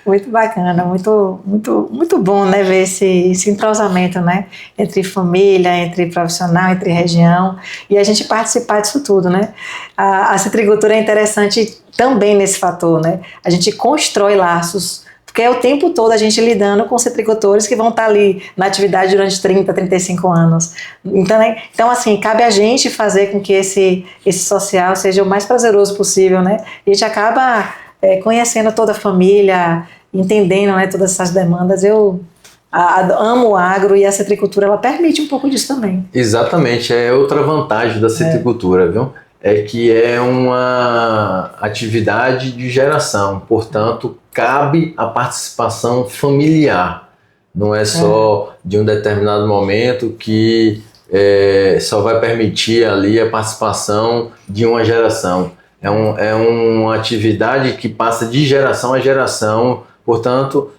Muito bacana, muito bom, né, ver esse entrosamento, né, entre família, entre profissional, entre região, e a gente participar disso tudo, né. A citricultura é interessante também nesse fator, né, a gente constrói laços, porque é o tempo todo a gente lidando com citricultores que vão estar ali na atividade durante 30, 35 anos. Então, assim, cabe a gente fazer com que esse social seja o mais prazeroso possível, né, a gente acaba conhecendo toda a família, entendendo, né, todas essas demandas. Eu amo o agro e a citricultura, ela permite um pouco disso também. Exatamente, é outra vantagem da citricultura, viu? É que é uma atividade de geração, portanto, cabe a participação familiar. Não é só de um determinado momento que só vai permitir ali a participação de uma geração. É uma atividade que passa de geração a geração, portanto,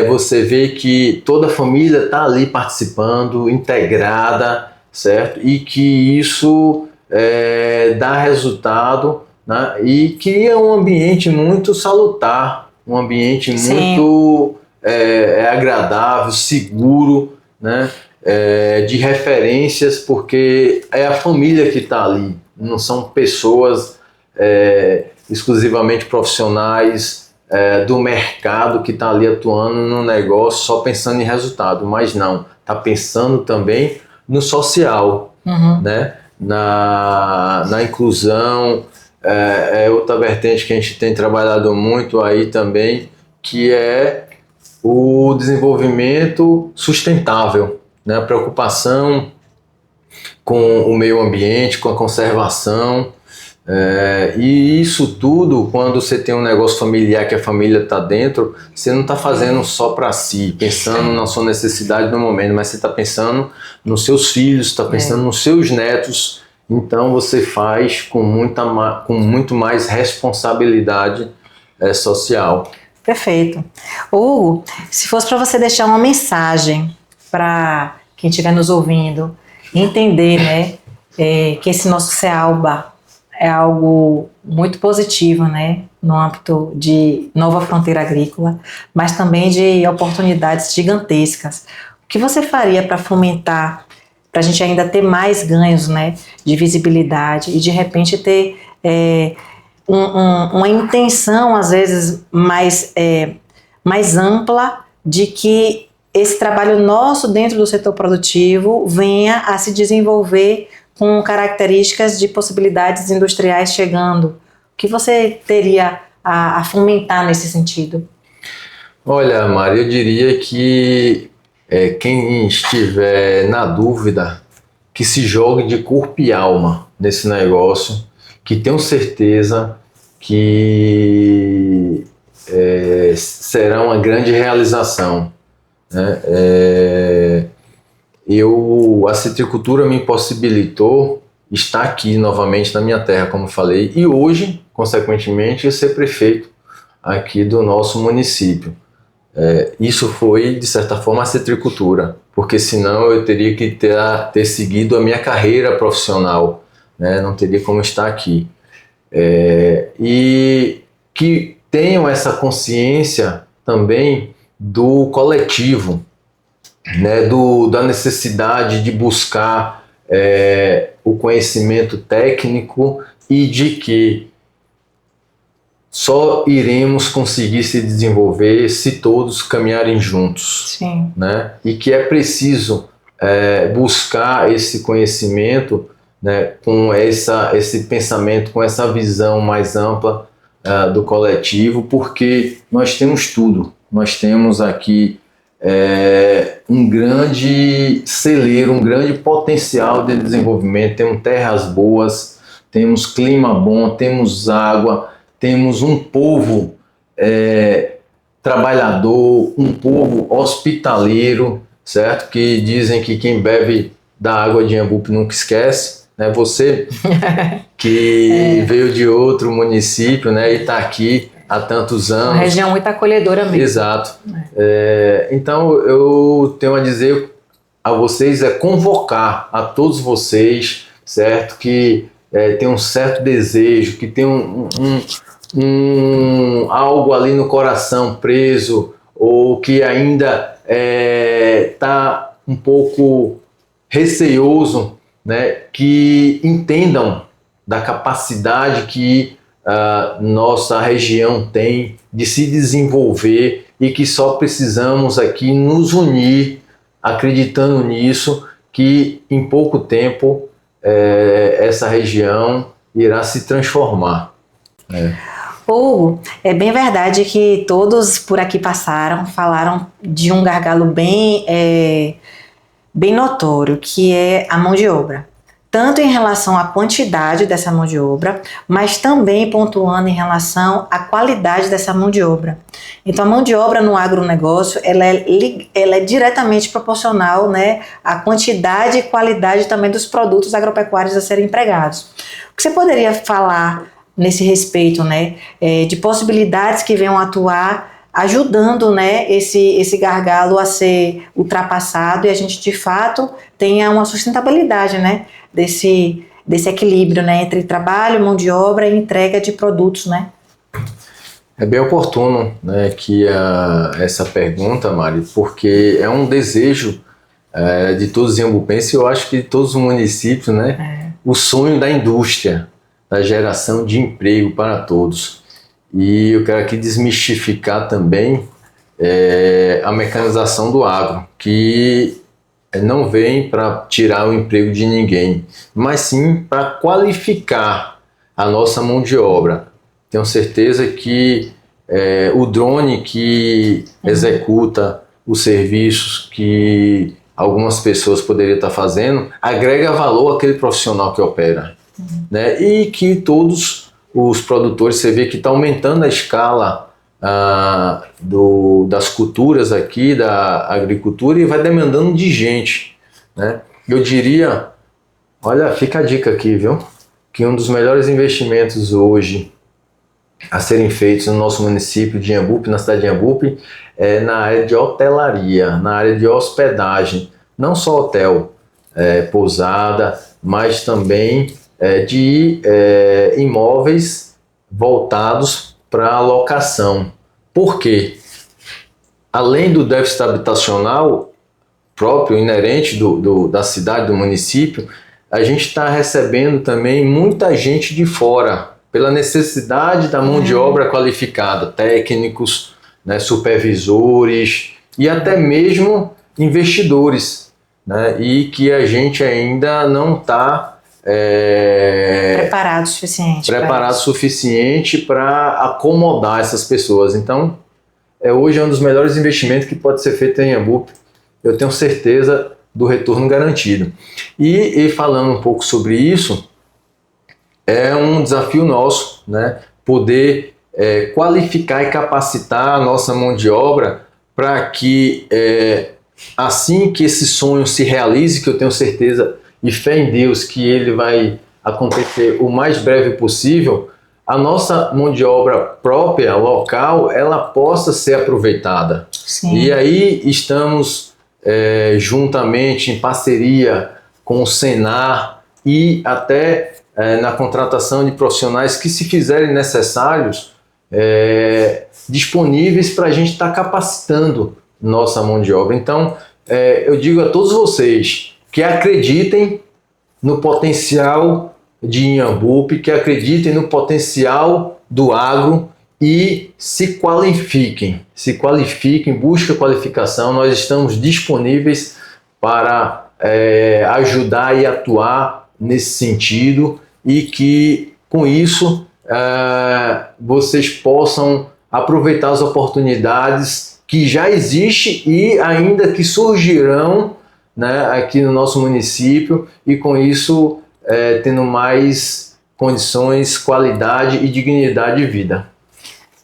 você vê que toda a família está ali participando, integrada, certo? E que isso dá resultado, né? E cria um ambiente muito salutar, um ambiente muito agradável, seguro, né? De referências, porque é a família que está ali, não são pessoas exclusivamente profissionais do mercado que está ali atuando no negócio só pensando em resultado, mas não, está pensando também no social, né? na inclusão, é outra vertente que a gente tem trabalhado muito aí também, que é o desenvolvimento sustentável, né? A preocupação com o meio ambiente, com a conservação. E isso tudo, quando você tem um negócio familiar que a família está dentro, você não está fazendo só para si, pensando na sua necessidade no momento, mas você está pensando nos seus filhos, está pensando nos seus netos. Então você faz com muito mais responsabilidade social. Perfeito. Hugo, se fosse para você deixar uma mensagem para quem estiver nos ouvindo, entender, né, que esse nosso CEALBA é algo muito positivo, né, no âmbito de nova fronteira agrícola, mas também de oportunidades gigantescas. O que você faria para fomentar, para a gente ainda ter mais ganhos, né, de visibilidade e de repente ter uma intenção, às vezes, mais ampla de que esse trabalho nosso dentro do setor produtivo venha a se desenvolver com características de possibilidades industriais chegando? O que você teria a fomentar nesse sentido? Olha, Mari, eu diria que quem estiver na dúvida, que se jogue de corpo e alma nesse negócio, que tenham certeza que será uma grande realização, né? A citricultura me possibilitou estar aqui novamente na minha terra, como falei, e hoje, consequentemente, ser prefeito aqui do nosso município. Isso foi, de certa forma, a citricultura, porque senão eu teria que ter seguido a minha carreira profissional, né? Não teria como estar aqui. E que tenham essa consciência também do coletivo, né? Da necessidade de buscar o conhecimento técnico e de que só iremos conseguir se desenvolver se todos caminharem juntos. Sim. Né? E que é preciso buscar esse conhecimento, né, com esse pensamento, com essa visão mais ampla do coletivo, porque nós temos tudo. Nós temos aqui um grande celeiro, um grande potencial de desenvolvimento. Temos terras boas, temos clima bom, temos água, temos um povo trabalhador, um povo hospitaleiro, certo? Que dizem que quem bebe da água de Inhambupe nunca esquece, né? Você que veio de outro município, né, e está aqui há tantos anos. Uma região muito acolhedora mesmo. Exato. Então, eu tenho a dizer a vocês, convocar a todos vocês, certo? Que tem um certo desejo, que tem algo ali no coração preso, ou que ainda está um pouco receoso, né, que entendam da capacidade que a nossa região tem de se desenvolver e que só precisamos aqui nos unir, acreditando nisso, que em pouco tempo essa região irá se transformar. Hugo, é bem verdade que todos por aqui passaram, falaram de um gargalo bem notório, que é a mão de obra. Tanto em relação à quantidade dessa mão de obra, mas também pontuando em relação à qualidade dessa mão de obra. Então, a mão de obra no agronegócio, ela é diretamente proporcional, né, à quantidade e qualidade também dos produtos agropecuários a serem empregados. O que você poderia falar nesse respeito, né, de possibilidades que venham atuar ajudando, né, esse gargalo a ser ultrapassado e a gente de fato tenha uma sustentabilidade, né, desse equilíbrio, né, entre trabalho, mão de obra e entrega de produtos, né? É bem oportuno, né, que essa pergunta, Mari, porque é um desejo de todos os inhambupenses, eu acho que de todos os municípios, né, o sonho da indústria, da geração de emprego para todos. E eu quero aqui desmistificar também a mecanização do agro, que não vem para tirar o emprego de ninguém, mas sim para qualificar a nossa mão de obra. Tenho certeza que o drone que executa os serviços que algumas pessoas poderiam estar fazendo agrega valor àquele profissional que opera. Né? E que todos os produtores, você vê que está aumentando a escala das culturas aqui, da agricultura, e vai demandando de gente, né? Eu diria, olha, fica a dica aqui, viu? Que um dos melhores investimentos hoje a serem feitos no nosso município de Inhambupe, na cidade de Inhambupe, é na área de hotelaria, na área de hospedagem, não só hotel, pousada, mas também de imóveis voltados para a locação. Por quê? Além do déficit habitacional próprio, inerente da cidade, do município, a gente está recebendo também muita gente de fora, pela necessidade da mão de obra qualificada, técnicos, né, supervisores e até mesmo investidores, né, e que a gente ainda não está preparado o suficiente para acomodar essas pessoas. Então, hoje é um dos melhores investimentos que pode ser feito em Inhambupe. Eu tenho certeza do retorno garantido. E falando um pouco sobre isso, é um desafio nosso, né, poder qualificar e capacitar a nossa mão de obra para que, assim que esse sonho se realize, que eu tenho certeza e fé em Deus que ele vai acontecer o mais breve possível, a nossa mão de obra própria, local, ela possa ser aproveitada. Sim. E aí estamos juntamente em parceria com o Senar e até na contratação de profissionais que, se fizerem necessários, disponíveis para a gente estar capacitando nossa mão de obra. Então, eu digo a todos vocês que acreditem no potencial de Inhambupe, que acreditem no potencial do agro e se qualifiquem, busquem qualificação. Nós estamos disponíveis para ajudar e atuar nesse sentido, e que com isso vocês possam aproveitar as oportunidades que já existem e ainda que surgirão, né, aqui no nosso município, e com isso tendo mais condições, qualidade e dignidade de vida.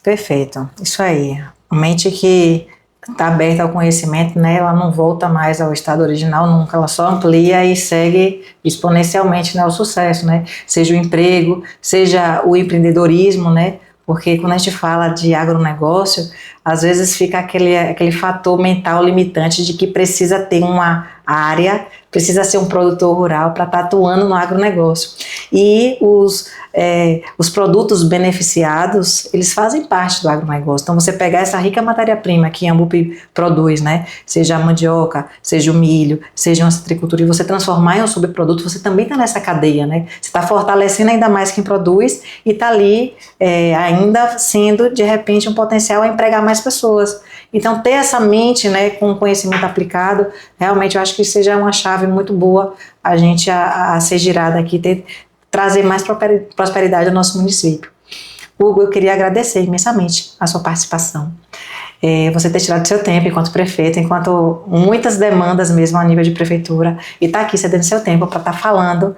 Perfeito, isso aí. A mente que está aberta ao conhecimento, né, ela não volta mais ao estado original nunca, ela só amplia e segue exponencialmente, né, ao sucesso, né, seja o emprego, seja o empreendedorismo, né, porque quando a gente fala de agronegócio, às vezes fica aquele fator mental limitante de que precisa ter uma área, precisa ser um produtor rural para estar atuando no agronegócio. E os produtos beneficiados, eles fazem parte do agronegócio. Então, você pegar essa rica matéria-prima que a Ambupe produz, né, seja a mandioca, seja o milho, seja uma citricultura, e você transformar em um subproduto, você também está nessa cadeia, né? Você está fortalecendo ainda mais quem produz e está ali ainda sendo, de repente, um potencial a empregar mais pessoas. Então, ter essa mente, né, com conhecimento aplicado, realmente eu acho que seja uma chave muito boa a gente a ser girada aqui, trazer mais prosperidade ao nosso município. Hugo, eu queria agradecer imensamente a sua participação. Você ter tirado seu tempo enquanto prefeito, enquanto muitas demandas mesmo a nível de prefeitura, e estar aqui cedendo seu tempo para estar falando,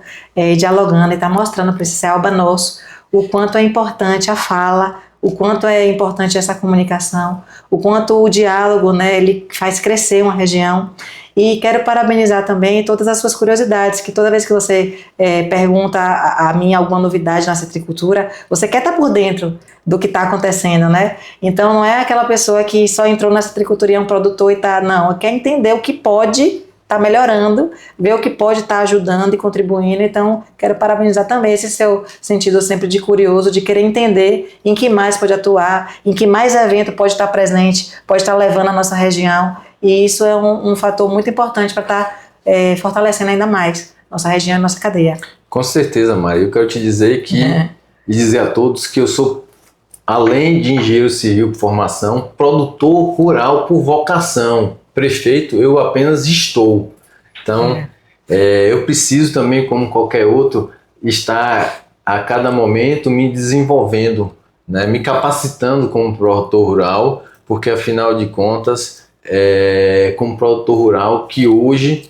dialogando e estar mostrando para esse Cealba nosso o quanto é importante a fala, o quanto é importante essa comunicação, o quanto o diálogo, né, ele faz crescer uma região. E quero parabenizar também todas as suas curiosidades, que toda vez que você pergunta a mim alguma novidade na citricultura, você quer estar por dentro do que está acontecendo, né? Então não é aquela pessoa que só entrou na citricultura e é um produtor e tá, não, quer entender o que pode estar melhorando, ver o que pode estar ajudando e contribuindo. Então quero parabenizar também esse seu sentido sempre de curioso, de querer entender em que mais pode atuar, em que mais evento pode estar presente, pode estar levando a nossa região. E isso é um fator muito importante para estar fortalecendo ainda mais nossa região e nossa cadeia. Com certeza, Maria. Eu quero te dizer e dizer a todos que eu sou, além de engenheiro civil por formação, produtor rural por vocação. Prefeito, eu apenas estou. Então, eu preciso também, como qualquer outro, estar a cada momento me desenvolvendo, né, me capacitando como produtor rural, porque afinal de contas, como produtor rural que hoje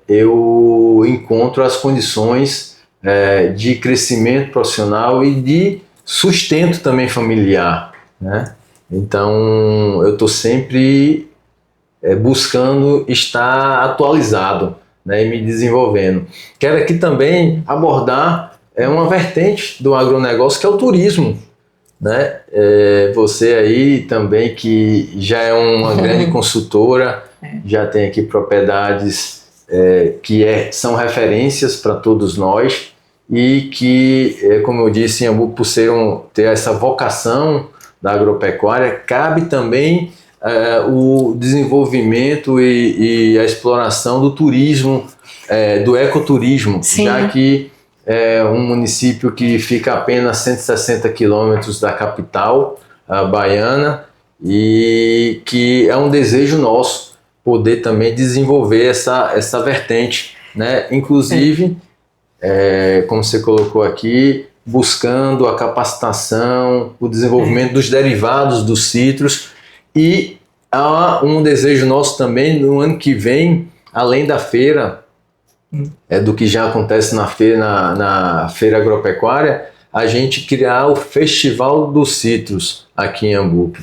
eu encontro as condições de crescimento profissional e de sustento também familiar, né? Então eu estou sempre buscando estar atualizado, né, e me desenvolvendo. Quero aqui também abordar uma vertente do agronegócio, que é o turismo, né? Você aí também, que já é uma grande consultora, já tem aqui propriedades que são referências para todos nós, e que, como eu disse, em Iambu, por ter essa vocação da agropecuária, cabe também o desenvolvimento e a exploração do turismo, do ecoturismo. Sim. Já que é um município que fica a apenas 160 quilômetros da capital baiana, e que é um desejo nosso poder também desenvolver essa vertente, né? Inclusive, como você colocou aqui, buscando a capacitação, o desenvolvimento dos derivados dos citros, e há um desejo nosso também no ano que vem, além da feira, do que já acontece na feira agropecuária, a gente criar o Festival dos Citros aqui em Iambu.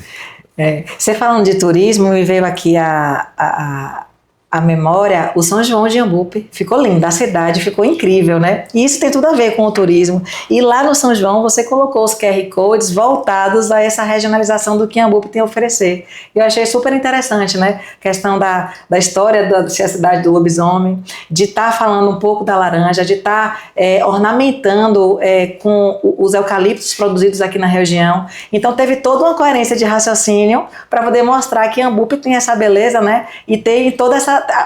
Você falando de turismo, me veio aqui a memória, o São João de Iambupe. Ficou lindo, a cidade ficou incrível, né? E isso tem tudo a ver com o turismo. E lá no São João você colocou os QR Codes voltados a essa regionalização do que Iambupe tem a oferecer. Eu achei super interessante, né? A questão da história da cidade do lobisomem, de estar falando um pouco da laranja, de estar ornamentando com os eucaliptos produzidos aqui na região. Então teve toda uma coerência de raciocínio para poder mostrar que Iambupe tem essa beleza, né? E tem toda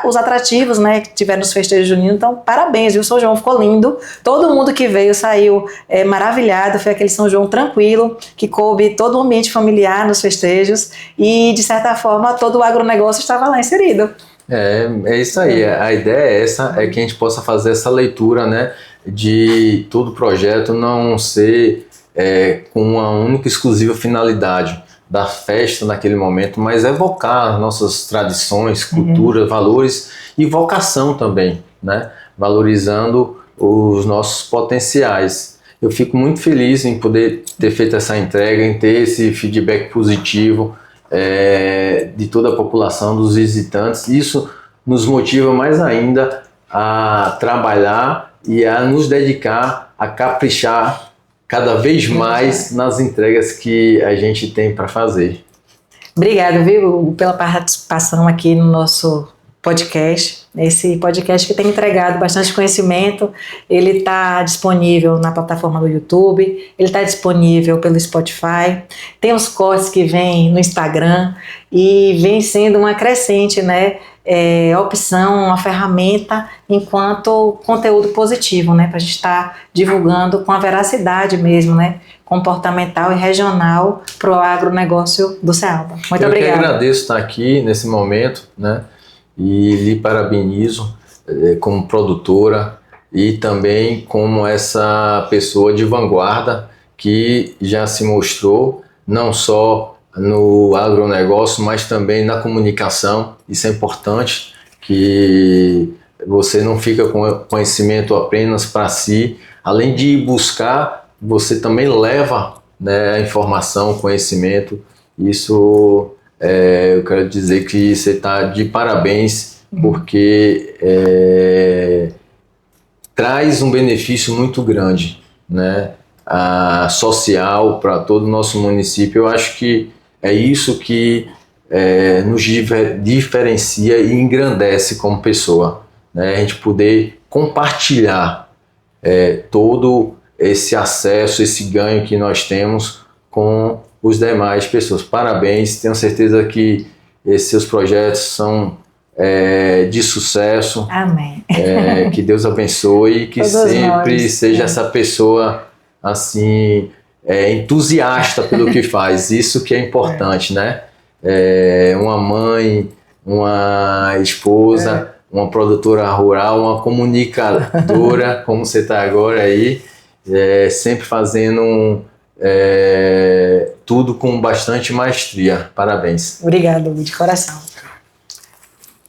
os atrativos, né, que tiveram nos festejos juninos. Então, parabéns, viu? O São João ficou lindo. Todo mundo que veio saiu maravilhado. Foi aquele São João tranquilo, que coube todo o ambiente familiar nos festejos, e, de certa forma, todo o agronegócio estava lá inserido. É isso aí. A ideia é essa, que a gente possa fazer essa leitura, né, de todo o projeto não ser com uma única e exclusiva finalidade da festa naquele momento, mas evocar nossas tradições, cultura, valores e vocação também, né? Valorizando os nossos potenciais. eu fico muito feliz em poder ter feito essa entrega, em ter esse feedback positivo de toda a população, dos visitantes. Isso nos motiva mais ainda a trabalhar e a nos dedicar a caprichar cada vez mais nas entregas que a gente tem para fazer. Obrigada, viu, pela participação aqui no nosso podcast. Esse podcast que tem entregado bastante conhecimento. Ele está disponível na plataforma do YouTube, ele está disponível pelo Spotify, tem os cortes que vêm no Instagram e vem sendo uma crescente, né, opção, uma ferramenta enquanto conteúdo positivo, né, para a gente estar divulgando com a veracidade mesmo, né, comportamental e regional para o agronegócio do Ceaba. Muito obrigada. Eu que agradeço estar aqui nesse momento, né, e lhe parabenizo como produtora e também como essa pessoa de vanguarda que já se mostrou não só no agronegócio, mas também na comunicação. Isso é importante, que você não fica com conhecimento apenas para si. Além de buscar, você também leva, né, a informação, conhecimento. Isso, eu quero dizer que você está de parabéns, porque traz um benefício muito grande, né, social para todo o nosso município. Eu acho que é isso que nos diferencia e engrandece como pessoa, né? A gente poder compartilhar todo esse acesso, esse ganho que nós temos com os demais pessoas. Parabéns, tenho certeza que esses seus projetos são de sucesso. Amém. Que Deus abençoe e que Todos sempre nós, seja essa pessoa assim, entusiasta pelo que faz. Isso que é importante, né? Uma mãe, uma esposa, uma produtora rural, uma comunicadora, como você está agora aí, sempre fazendo tudo com bastante maestria. Parabéns. Obrigada, de coração.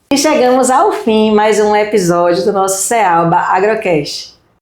E chegamos ao fim, mais um episódio do nosso Ceaba Agrocast.